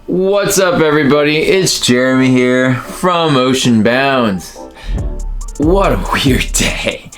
What's up, everybody? It's Jeremy here from Ocean Bound. What a weird day.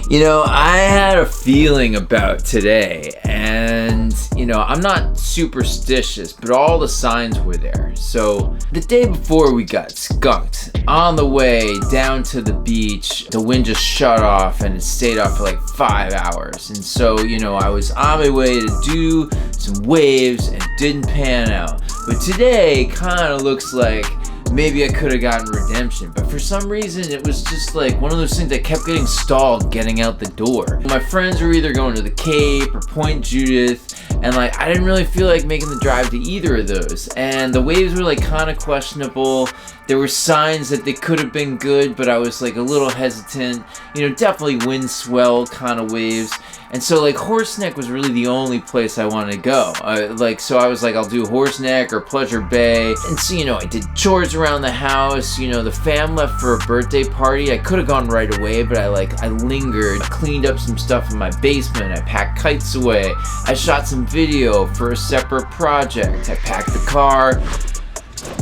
You know, I had a feeling about today, and you know, I'm not superstitious, but all the signs were there. So the day before we got skunked on the way down to the beach, the wind just shut off and it stayed off for like 5 hours. And so, you know, I was on my way to do some waves and didn't pan out. But today kind of looks like maybe I could have gotten redemption, but for some reason it was just like one of those things that kept getting stalled getting out the door. My friends were either going to the Cape or Point Judith, and like I didn't really feel like making the drive to either of those, and the waves were like kind of questionable. There were signs that they could have been good, but I was like a little hesitant. You know, definitely wind swell kind of waves. And so like Horseneck was really the only place I wanted to go. So I was like, I'll do Horseneck or Pleasure Bay. And so, you know, I did chores around the house. You know, the fam left for a birthday party. I could have gone right away, but I lingered, cleaned up some stuff in my basement. I packed kites away. I shot some video for a separate project. I packed the car.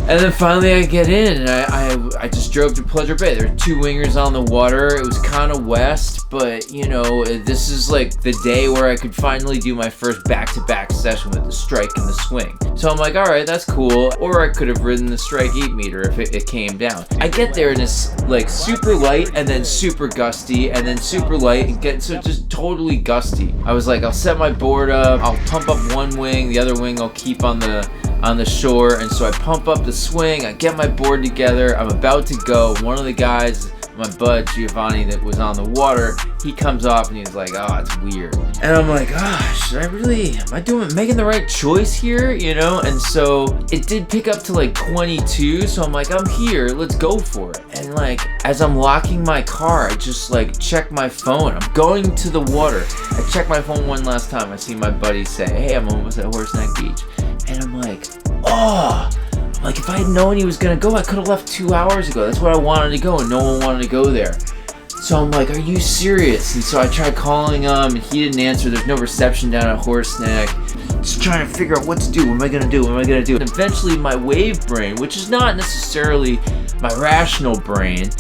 And then finally I get in and I just drove to Pleasure Bay. There were 2 wingers on the water. It was kind of west, but you know, this is like the day where I could finally do my first back-to-back session with the strike and the swing. So I'm like, all right, that's cool. Or I could have ridden the strike 8 meter if it came down. I get there and it's like super light and then super gusty and then super light and so just totally gusty. I was like, I'll set my board up. I'll pump up one wing. The other wing I'll keep on the shore. And so I pump up the swing, I get my board together, I'm about to go. One of the guys, my bud Giovanni that was on the water, he comes off and he's like, oh, it's weird. And I'm like, should I really, am I making the right choice here, you know? And so it did pick up to like 22, so I'm like, I'm here, let's go for it. And like, as I'm locking my car, I just like check my phone. I'm going to the water. I check my phone one last time. I see my buddy say, hey, I'm almost at Horseneck Beach. And I'm like, like if I had known he was gonna go, I could have left 2 hours ago. That's where I wanted to go and no one wanted to go there. So I'm like, are you serious? And so I tried calling him and he didn't answer. There's no reception down at Horseneck. Just trying to figure out what to do. What am I gonna do? What am I gonna do? And eventually my wave brain, which is not necessarily my rational brain,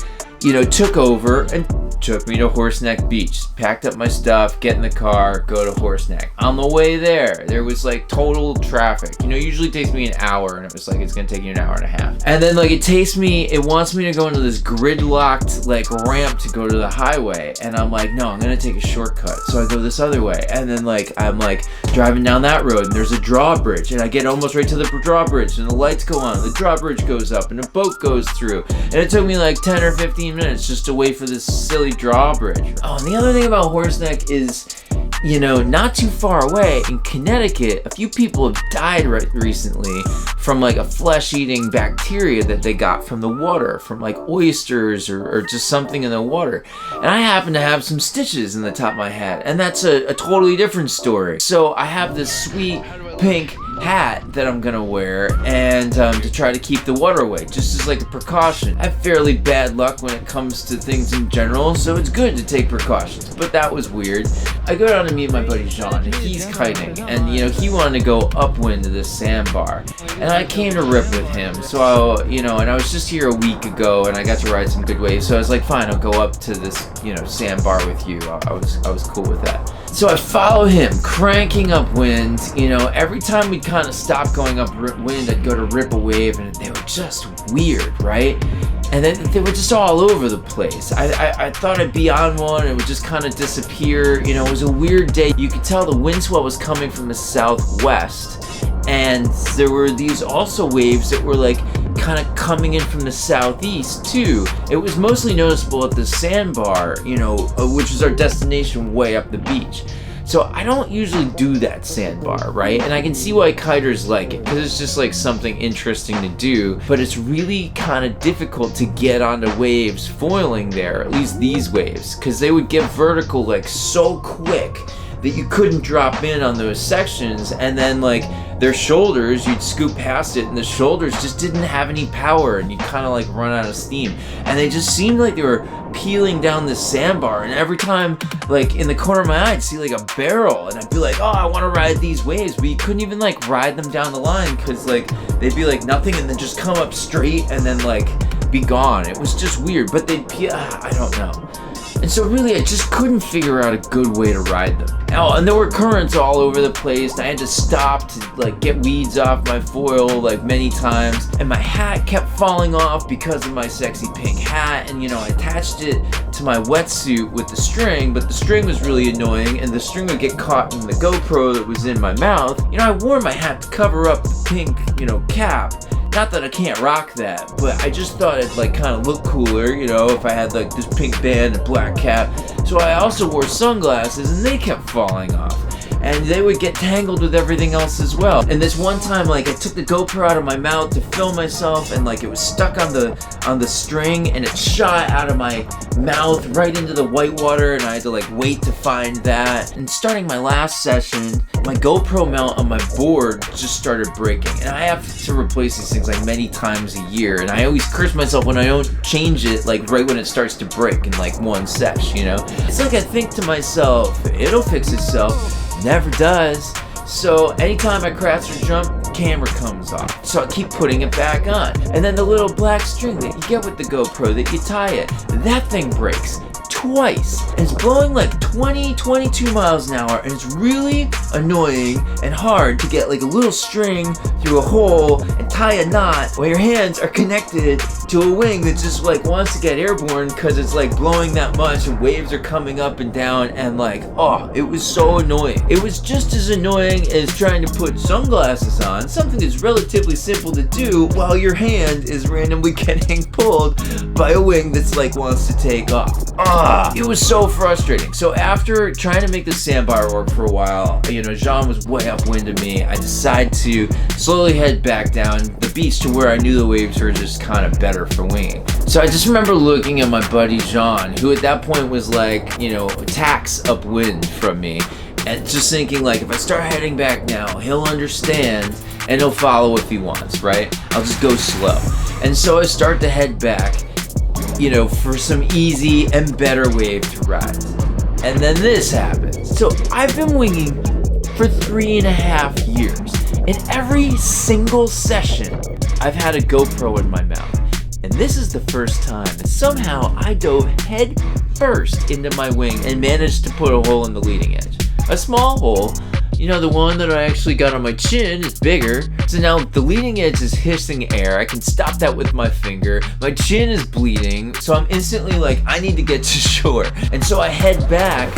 you know, took over and took me to Horseneck Beach. Packed up my stuff, get in the car, go to Horseneck. On the way there was like total traffic. You know, it usually takes me an hour, and it was like, it's gonna take you an hour and a half. And then like it wants me to go into this gridlocked like ramp to go to the highway. And I'm like, no, I'm gonna take a shortcut. So I go this other way. And then like, I'm like driving down that road and there's a drawbridge. And I get almost right to the drawbridge and the lights go on. The drawbridge goes up and a boat goes through. And it took me like 10 or 15 minutes just to wait for this silly drawbridge. Oh, and the other thing about Horseneck is, you know, not too far away in Connecticut, a few people have died recently from like a flesh-eating bacteria that they got from the water, from like oysters or just something in the water. And I happen to have some stitches in the top of my head, and that's a totally different story. So I have this sweet pink hat that I'm gonna wear and to try to keep the water away, just as like a precaution. I have fairly bad luck when it comes to things in general, so it's good to take precautions, but that was weird. I go down to meet my buddy Jean, and he's kiting, and you know, he wanted to go upwind to this sandbar, and I came to rip with him. So you know, and I was just here a week ago and I got to ride some good waves, so I was like, fine, I'll go up to this, you know, sandbar with you. I was cool with that. So I follow him, cranking up wind. You know, every time we'd kind of stop going up wind, I'd go to rip a wave, and they were just weird, right? And then they were just all over the place. I thought I'd be on one, and it would just kind of disappear. You know, it was a weird day. You could tell the wind swell was coming from the southwest, and there were these also waves that were like kind of coming in from the southeast too. It was mostly noticeable at the sandbar, you know, which is our destination way up the beach. So I don't usually do that sandbar, right? And I can see why kiters like it, because it's just like something interesting to do, but it's really kind of difficult to get onto waves foiling there, at least these waves, because they would get vertical like so quick that you couldn't drop in on those sections, and then like their shoulders, you'd scoop past it and the shoulders just didn't have any power and you kind of like run out of steam. And they just seemed like they were peeling down this sandbar, and every time like in the corner of my eye I'd see like a barrel and I'd be like, oh, I want to ride these waves, but you couldn't even like ride them down the line because like they'd be like nothing and then just come up straight and then like be gone. It was just weird, but they'd peel, I don't know. And so really, I just couldn't figure out a good way to ride them. Oh, and there were currents all over the place. I had to stop to like get weeds off my foil like many times. And my hat kept falling off because of my sexy pink hat. And you know, I attached it to my wetsuit with the string, but the string was really annoying and the string would get caught in the GoPro that was in my mouth. You know, I wore my hat to cover up the pink, you know, cap. Not that I can't rock that, but I just thought it'd like kind of look cooler, you know, if I had like this pink band and black cap. So I also wore sunglasses and they kept falling off. And they would get tangled with everything else as well. And this one time, like I took the GoPro out of my mouth to film myself and like it was stuck on the string and it shot out of my mouth right into the white water and I had to like wait to find that. And starting my last session, my GoPro mount on my board just started breaking. And I have to replace these things like many times a year. And I always curse myself when I don't change it like right when it starts to break in like one sesh, you know? It's like I think to myself, it'll fix itself. Never does. So anytime I crash or jump, the camera comes off. So I keep putting it back on. And then the little black string that you get with the GoPro that you tie it, that thing breaks twice. And it's blowing like 22 miles an hour and it's really annoying and hard to get like a little string through a hole and tie a knot while your hands are connected to a wing that just like wants to get airborne because it's like blowing that much and waves are coming up and down and like, oh, it was so annoying. It was just as annoying as trying to put sunglasses on, something that's relatively simple to do while your hand is randomly getting pulled by a wing that's like wants to take off. It was so frustrating. So after trying to make the sandbar work for a while, you know, Jean was way upwind of me. I decided to slowly head back down the beach to where I knew the waves were just kind of better for winging. So I just remember looking at my buddy Jean, who at that point was like, you know, tacks upwind from me, and just thinking like, if I start heading back now, he'll understand and he'll follow if he wants, right? I'll just go slow. And so I start to head back, you know, for some easy and better wave to ride. And then this happens. So I've been winging for 3.5 years. In every single session, I've had a GoPro in my mouth. And this is the first time that somehow I dove head first into my wing and managed to put a hole in the leading edge. A small hole. You know, the one that I actually got on my chin is bigger. So now the leading edge is hissing air. I can stop that with my finger. My chin is bleeding. So I'm instantly like, I need to get to shore. And so I head back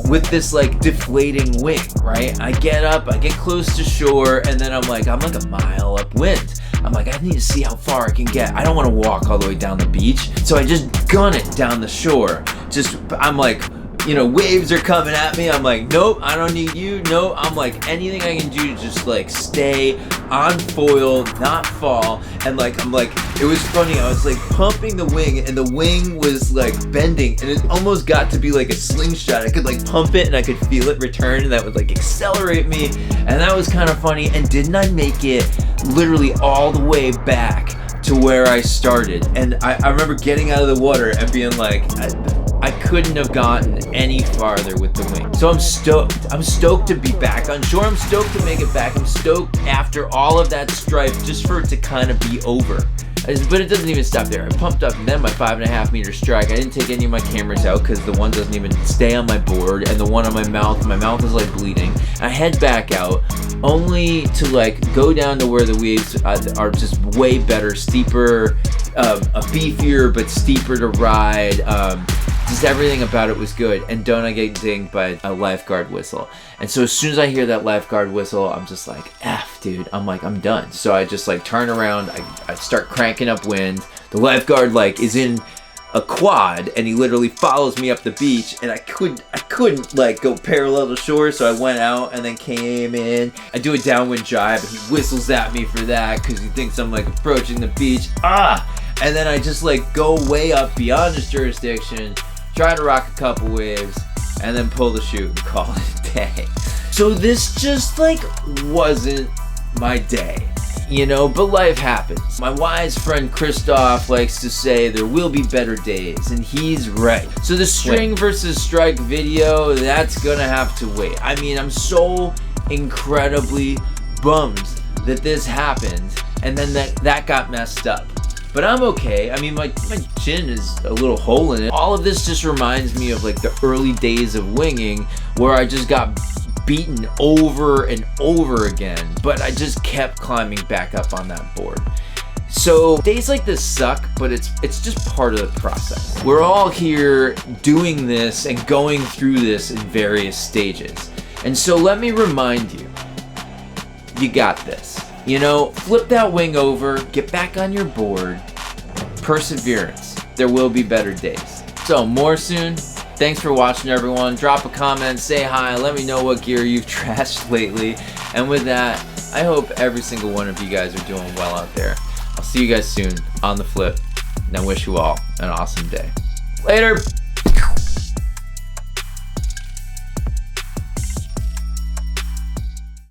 with this like deflating wing, right? I get up, I get close to shore, and then I'm like a mile upwind. I'm like, I need to see how far I can get. I don't want to walk all the way down the beach. So I just gun it down the shore. I'm like, you know, waves are coming at me. I'm like, nope, I don't need you. No, I'm like, anything I can do to just like stay on foil, not fall. And like, it was funny. I was like pumping the wing and the wing was like bending and it almost got to be like a slingshot. I could like pump it and I could feel it return and that would like accelerate me. And that was kind of funny. And didn't I make it literally all the way back to where I started? And I remember getting out of the water and being like, I couldn't have gotten any farther with the wing. So I'm stoked. I'm stoked to be back on shore. I'm stoked to make it back. I'm stoked after all of that strife just for it to kind of be over. But it doesn't even stop there. I pumped up and then my 5.5 meter strike. I didn't take any of my cameras out because the one doesn't even stay on my board, and the one on my mouth is like bleeding. I head back out only to like go down to where the waves are just way better, steeper, a beefier but steeper to ride. Just everything about it was good. And don't I get dinged by a lifeguard whistle. And so as soon as I hear that lifeguard whistle, I'm just like, F, dude. I'm like, I'm done. So I just like turn around. I start cranking up wind. The lifeguard like is in a quad and he literally follows me up the beach, and I couldn't like go parallel to shore, so I went out and then came in. I do a downwind jibe and he whistles at me for that because he thinks I'm like approaching the beach. And then I just like go way up beyond his jurisdiction, try to rock a couple waves, and then pull the chute and call it a day. So this just like wasn't my day. You know, but life happens. My wise friend Christoph likes to say there will be better days, and he's right. So the string versus strike video, that's gonna have to wait. I mean, I'm so incredibly bummed that this happened, and then that got messed up. But I'm okay. I mean, my chin is a little hole in it. All of this just reminds me of like the early days of winging, where I just got beaten over and over again, but I just kept climbing back up on that board. So days like this suck, but it's just part of the process. We're all here doing this and going through this in various stages. And so let me remind you, you got this. You know, flip that wing over, get back on your board, perseverance. There will be better days. So more soon. Thanks for watching, everyone. Drop a comment, say hi, let me know what gear you've trashed lately. And with that, I hope every single one of you guys are doing well out there. I'll see you guys soon on the flip, and I wish you all an awesome day. Later!